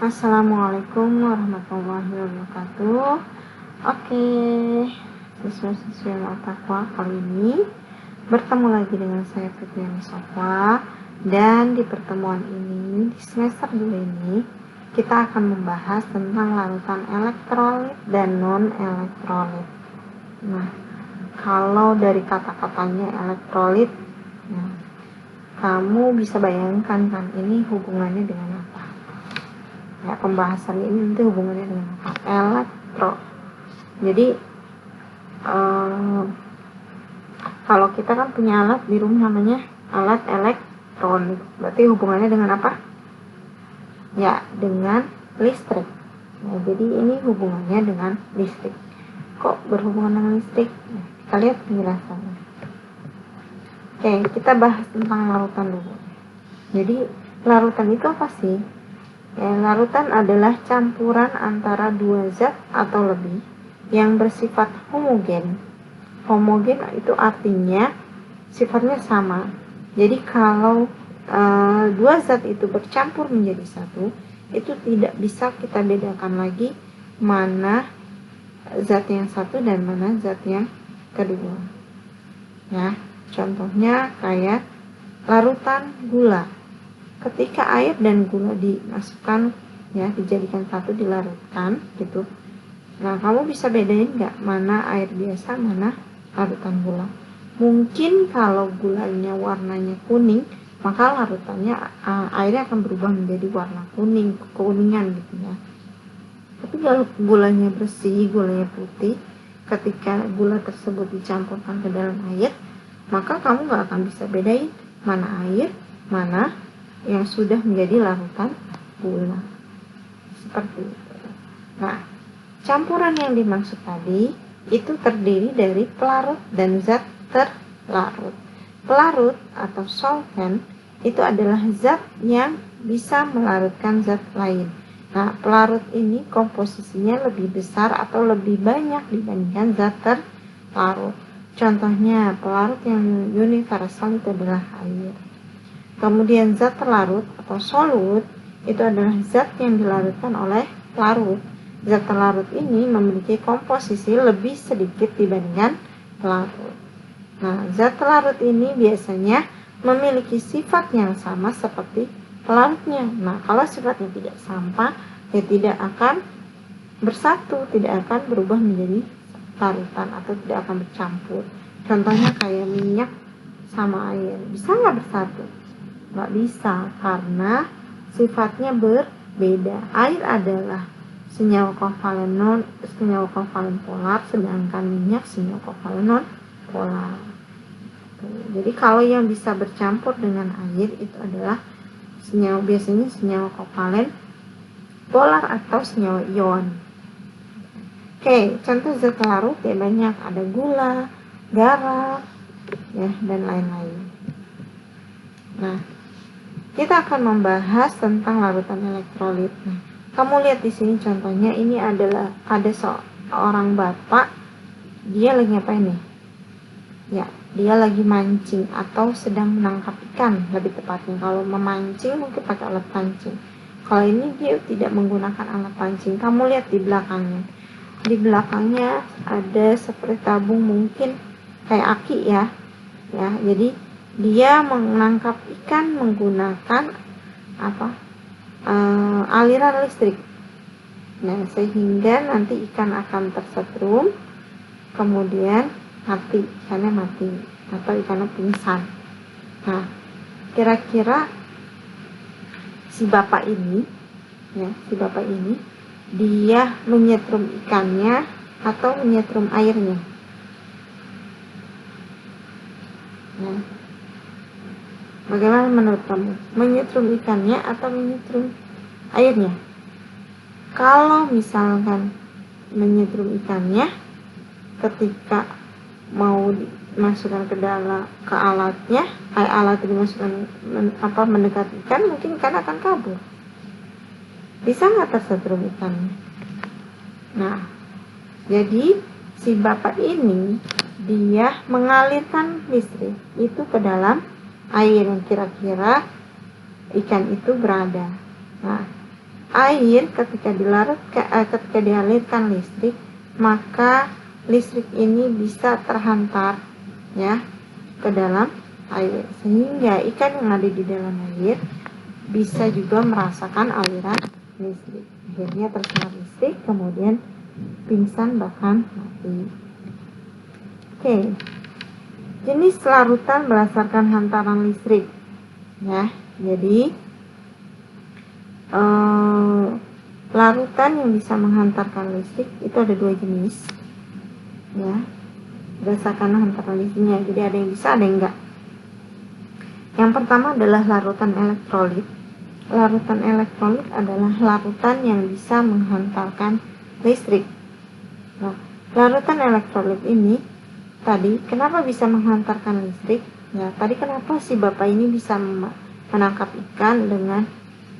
Assalamualaikum warahmatullahi wabarakatuh. Oke, siswa-siswi Al-Taqwa, kali ini bertemu lagi dengan saya Fitriani Sofa. Dan di pertemuan ini, di semester 2 ini, kita akan membahas tentang larutan elektrolit dan non-elektrolit. Nah, kalau dari kata-katanya elektrolit, nah, kamu bisa bayangkan kan ini hubungannya dengan apa? Ya, pembahasan ini nanti hubungannya dengan apa? Elektro. Jadi kalau kita kan punya alat di rumah namanya alat elektronik. Berarti hubungannya dengan apa? Ya, dengan listrik. Nah, jadi ini hubungannya dengan listrik. Kok berhubungan dengan listrik? Nah, kita lihat penjelasannya. Oke, kita bahas tentang larutan dulu. Jadi larutan itu apa sih? Ya, larutan adalah campuran antara dua zat atau lebih yang bersifat homogen. Homogen itu artinya sifatnya sama. Jadi kalau dua zat itu bercampur menjadi satu, itu tidak bisa kita bedakan lagi mana zat yang satu dan mana zat yang kedua. Ya, contohnya kayak larutan gula. Ketika air dan gula dimasukkan, ya, dijadikan satu, dilarutkan gitu. Nah, kamu bisa bedain nggak mana air biasa, mana larutan gula? Mungkin kalau gulanya warnanya kuning, maka larutannya airnya akan berubah menjadi warna kuning, kekuningan gitu ya. Tapi kalau gulanya bersih, gulanya putih, ketika gula tersebut dicampurkan ke dalam air, maka kamu nggak akan bisa bedain mana air, mana yang sudah menjadi larutan gula. Seperti itu. Nah, campuran yang dimaksud tadi itu terdiri dari pelarut dan zat terlarut. Pelarut atau solvent itu adalah zat yang bisa melarutkan zat lain. Nah, pelarut ini komposisinya lebih besar atau lebih banyak dibandingkan zat terlarut. Contohnya, pelarut yang universal itu adalah air. Kemudian zat terlarut atau solut itu adalah zat yang dilarutkan oleh pelarut. Zat terlarut ini memiliki komposisi lebih sedikit dibandingkan pelarut. Nah, zat terlarut ini biasanya memiliki sifat yang sama seperti pelarutnya. Nah, kalau sifatnya tidak sama, ya tidak akan bersatu, tidak akan berubah menjadi larutan atau tidak akan bercampur. Contohnya kayak minyak sama air, bisa nggak bersatu? Nggak bisa, karena sifatnya berbeda. Air adalah senyawa kovalen polar, sedangkan minyak senyawa kovalen non polar. Jadi kalau yang bisa bercampur dengan air itu adalah biasanya senyawa kovalen polar atau senyawa ion. Oke, contoh zat larut ya banyak, ada gula, garam, ya, dan lain-lain. Nah, kita akan membahas tentang larutan elektrolit. Nah, kamu lihat di sini contohnya, ini adalah ada seorang bapak, dia lagi ngapain nih? Ya, dia lagi mancing atau sedang menangkap ikan, lebih tepatnya. Kalau memancing mungkin pakai alat pancing. Kalau ini dia tidak menggunakan alat pancing. Kamu lihat di belakangnya. Di belakangnya ada seperti tabung, mungkin kayak aki ya. Ya, jadi dia menangkap ikan menggunakan aliran listrik. Nah, sehingga nanti ikan akan tersetrum, kemudian ikannya mati atau ikannya pingsan. Nah, kira-kira si bapak ini dia menyetrum ikannya atau menyetrum airnya? Nah, bagaimana menurut kamu? Menyetrum ikannya atau menyetrum airnya? Kalau misalkan menyetrum ikannya, ketika mau dimasukkan ke alatnya, alat dimasukkan mendekat ikan, mungkin ikan akan kabur. Bisa nggak tersetrum ikannya? Nah, jadi si bapak ini dia mengalirkan listrik itu ke dalam air yang kira-kira ikan itu berada. Nah, air ketika dialirkan listrik, maka listrik ini bisa terhantar ya ke dalam air, sehingga ikan yang ada di dalam air bisa juga merasakan aliran listrik. Akhirnya terserap listrik, kemudian pingsan bahkan mati. Oke. Jenis larutan berdasarkan hantaran listrik. Ya, jadi larutan yang bisa menghantarkan listrik itu ada dua jenis. Ya, berdasarkan hantaran listriknya. Jadi ada yang bisa, ada yang enggak. Yang pertama adalah larutan elektrolit. Larutan elektrolit adalah larutan yang bisa menghantarkan listrik. Nah, larutan elektrolit ini tadi kenapa bisa menghantarkan listrik? Ya, tadi kenapa si bapak ini bisa menangkap ikan dengan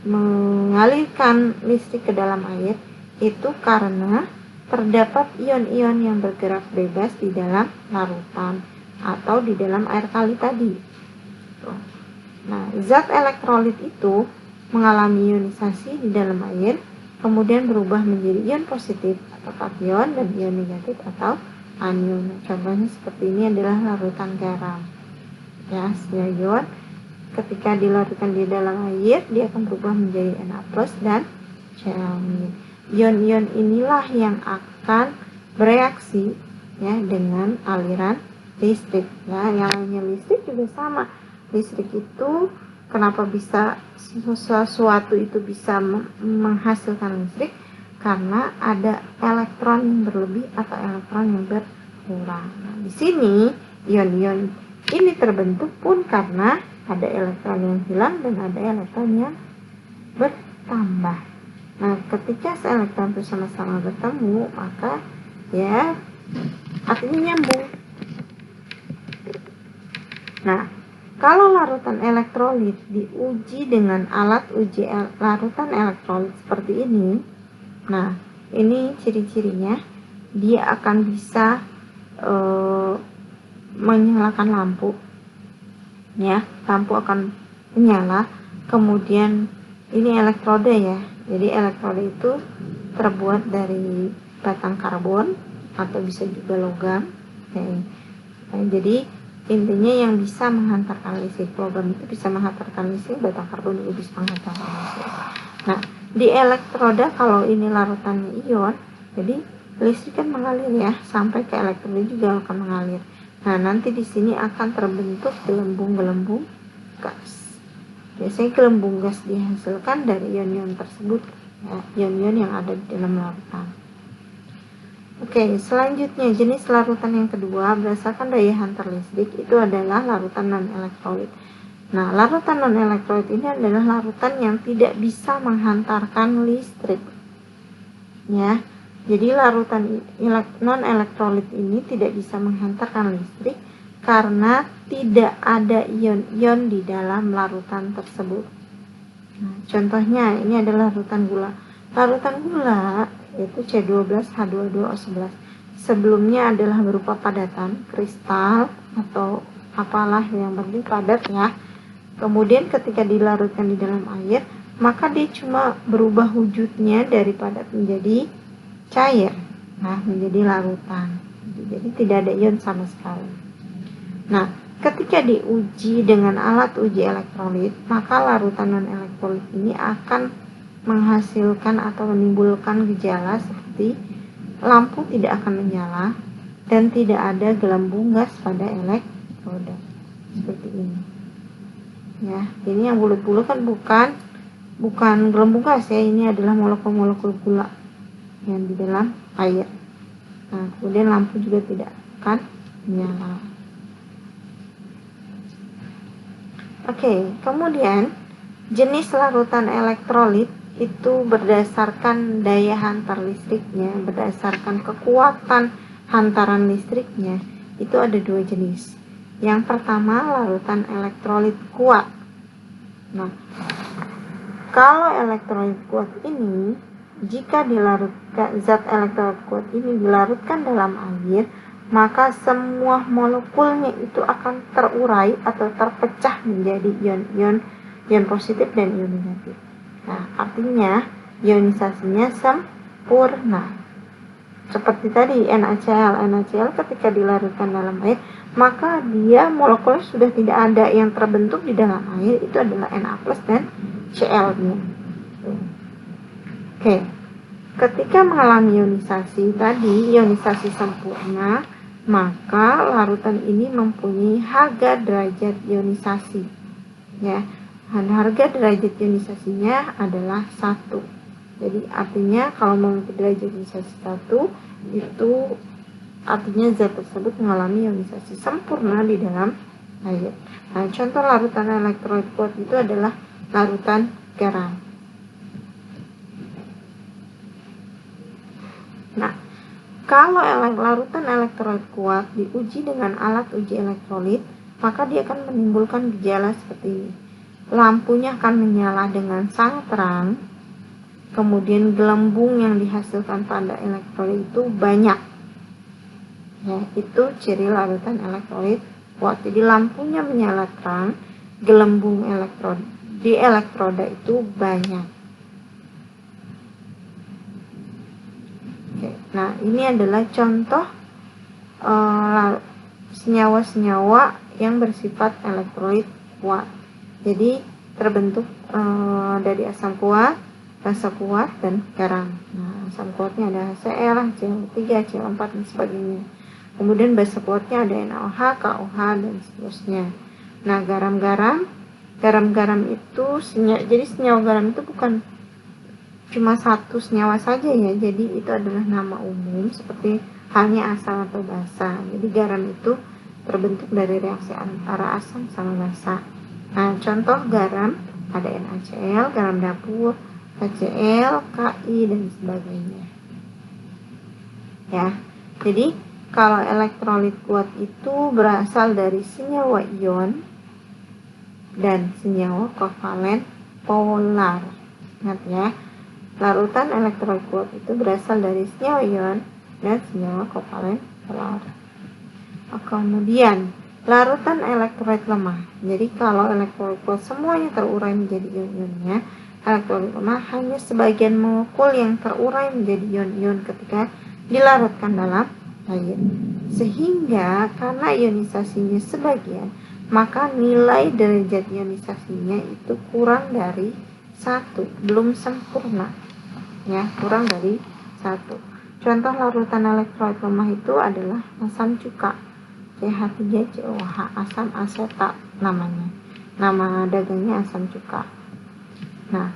mengalirkan listrik ke dalam air? Itu karena terdapat ion-ion yang bergerak bebas di dalam larutan atau di dalam air kali tadi. Nah, zat elektrolit itu mengalami ionisasi di dalam air, kemudian berubah menjadi ion positif atau kation dan ion negatif atau anion. Contohnya seperti ini adalah larutan garam. Ya, ion ketika dilarutkan di dalam air, dia akan berubah menjadi Na+ dan Cl-. Ion-ion inilah yang akan bereaksi ya dengan aliran listrik. Ya, yang lainnya listrik juga sama. Listrik itu kenapa bisa sesuatu itu bisa menghasilkan listrik? Karena ada elektron yang berlebih atau elektron yang berkurang. Nah, di sini ion-ion ini terbentuk pun karena ada elektron yang hilang dan ada elektron yang bertambah. Nah, ketika elektron itu sama-sama bertemu, maka ya artinya nyambung. Nah, kalau larutan elektrolit diuji dengan alat uji larutan elektrolit seperti ini, nah ini ciri-cirinya, dia akan bisa menyalakan lampu, ya, lampu akan menyala. Kemudian ini elektroda ya, jadi elektroda itu terbuat dari batang karbon atau bisa juga logam. Nah, jadi intinya yang bisa menghantarkan listrik, logam itu bisa menghantarkan listrik, batang karbon juga bisa menghantarkan listrik. Nah, di elektroda kalau ini larutannya ion, jadi listrik kan mengalir ya, sampai ke elektroda juga akan mengalir. Nah, nanti di sini akan terbentuk gelembung-gelembung gas. Biasanya gelembung gas dihasilkan dari ion-ion tersebut, ya, ion-ion yang ada di dalam larutan. Oke, selanjutnya jenis larutan yang kedua berdasarkan daya hantar listrik itu adalah larutan non-elektrolit. Nah, larutan non-elektrolit ini adalah larutan yang tidak bisa menghantarkan listrik. Ya, jadi larutan non-elektrolit ini tidak bisa menghantarkan listrik karena tidak ada ion-ion di dalam larutan tersebut. Nah, contohnya ini adalah larutan gula. Larutan gula yaitu C12H22O11 sebelumnya adalah berupa padatan kristal atau apalah yang penting padat ya. Kemudian ketika dilarutkan di dalam air, maka dia cuma berubah wujudnya dari padat menjadi cair, nah menjadi larutan. Jadi tidak ada ion sama sekali. Nah, ketika diuji dengan alat uji elektrolit, maka larutan non elektrolit ini akan menghasilkan atau menimbulkan gejala seperti lampu tidak akan menyala dan tidak ada gelembung gas pada elektroda seperti ini. Ya, ini yang bulat-bulat kan bukan gelembung gas ya, ini adalah molekul-molekul gula yang di dalam air. Nah, kemudian lampu juga tidak akan menyala. Oke, kemudian jenis larutan elektrolit itu berdasarkan daya hantar listriknya, berdasarkan kekuatan hantaran listriknya, itu ada dua jenis. Yang pertama larutan elektrolit kuat. Nah, kalau elektrolit kuat ini, jika dilarutkan zat elektrolit kuat ini dilarutkan dalam air, maka semua molekulnya itu akan terurai atau terpecah menjadi ion positif dan ion negatif. Nah, artinya ionisasinya sempurna. Seperti tadi NaCl ketika dilarutkan dalam air, maka dia molekulnya sudah tidak ada, yang terbentuk di dalam air itu adalah Na+ dan Cl-nya. Oke. Ketika mengalami ionisasi tadi, ionisasi sempurna, maka larutan ini mempunyai harga derajat ionisasi. Ya, harga derajat ionisasinya adalah 1. Jadi artinya kalau memiliki derajat ionisasi 1, itu artinya zat tersebut mengalami ionisasi sempurna di dalam air. Nah, contoh larutan elektrolit kuat itu adalah larutan garam. Nah, kalau larutan elektrolit kuat diuji dengan alat uji elektrolit, maka dia akan menimbulkan gejala seperti ini. Lampunya akan menyala dengan sangat terang, kemudian gelembung yang dihasilkan pada elektrolit itu banyak. Ya, itu ciri larutan elektrolit kuat. Jadi lampunya menyala terang, gelembung di elektroda itu banyak. Nah, ini adalah contoh senyawa-senyawa yang bersifat elektrolit kuat. Jadi terbentuk dari asam kuat, basa kuat, dan garam. Nah, asam kuatnya ada HCl, HCl3, HCl4, dan sebagainya. Kemudian basa kuatnya ada NaOH, KOH, dan seterusnya. Nah, garam-garam itu jadi senyawa garam itu bukan cuma satu senyawa saja ya, jadi itu adalah nama umum seperti halnya asam atau basa. Jadi garam itu terbentuk dari reaksi antara asam sama basa. Nah, contoh garam ada NaCl, garam dapur, HCl, Ki, dan sebagainya. Ya, jadi kalau elektrolit kuat itu berasal dari senyawa ion dan senyawa kovalen polar. Ingat ya, larutan elektrolit kuat itu berasal dari senyawa ion dan senyawa kovalen polar. Kemudian larutan elektrolit lemah. Jadi kalau elektrolit kuat semuanya terurai menjadi ion-ionnya, elektrolit lemah hanya sebagian molekul yang terurai menjadi ion-ion ketika dilarutkan dalam air. Sehingga karena ionisasinya sebagian, maka nilai derajat ionisasinya itu kurang dari 1, belum sempurna. Ya, kurang dari 1. Contoh larutan elektrolit lemah itu adalah asam cuka, CH3COH, asam asetat namanya. Nama dagangnya asam cuka. Nah,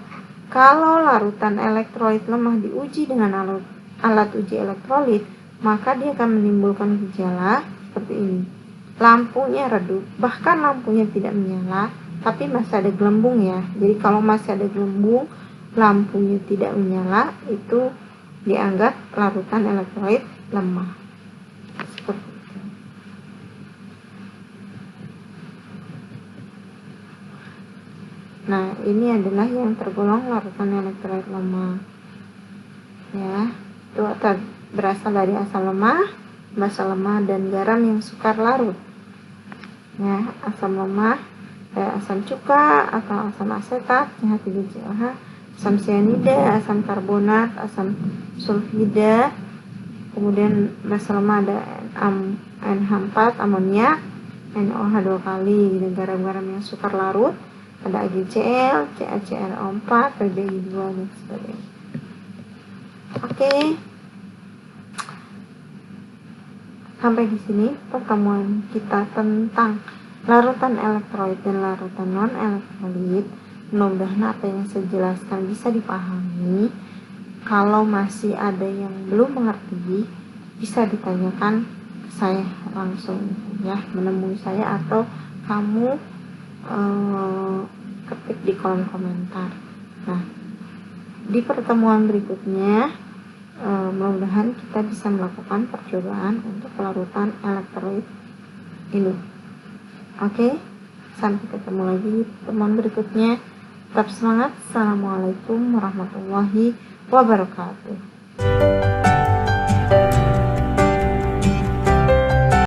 kalau larutan elektrolit lemah diuji dengan alat uji elektrolit, maka dia akan menimbulkan gejala seperti ini. Lampunya redup, bahkan lampunya tidak menyala, tapi masih ada gelembung ya. Jadi kalau masih ada gelembung, lampunya tidak menyala, itu dianggap larutan elektrolit lemah. Seperti itu. Nah, ini adalah yang tergolong larutan elektrolit lemah. Ya, itu berasal dari asam lemah, basa lemah, dan garam yang sukar larut. Ya, asam lemah, asam cuka atau asam asetat, CH3COH, asam cyanida, asam karbonat, asam sulfida, kemudian basa lemah ada NH4, amoniak, NOH 2 kali, dan garam-garam yang sukar larut ada AgCl, CaClO4, PbI2, dan sebagainya. Oke. Sampai di sini pertemuan kita tentang larutan elektrolit dan larutan non-elektrolit. Mudah-mudahan apa yang saya jelaskan bisa dipahami. Kalau masih ada yang belum mengerti, bisa ditanyakan ke saya langsung ya, menemui saya atau kamu ketik di kolom komentar. Nah, di pertemuan berikutnya mudah-mudahan kita bisa melakukan percobaan untuk larutan elektrolit ini. Oke, sampai ketemu lagi di pertemuan berikutnya. Tetap semangat. Assalamualaikum warahmatullahi wabarakatuh.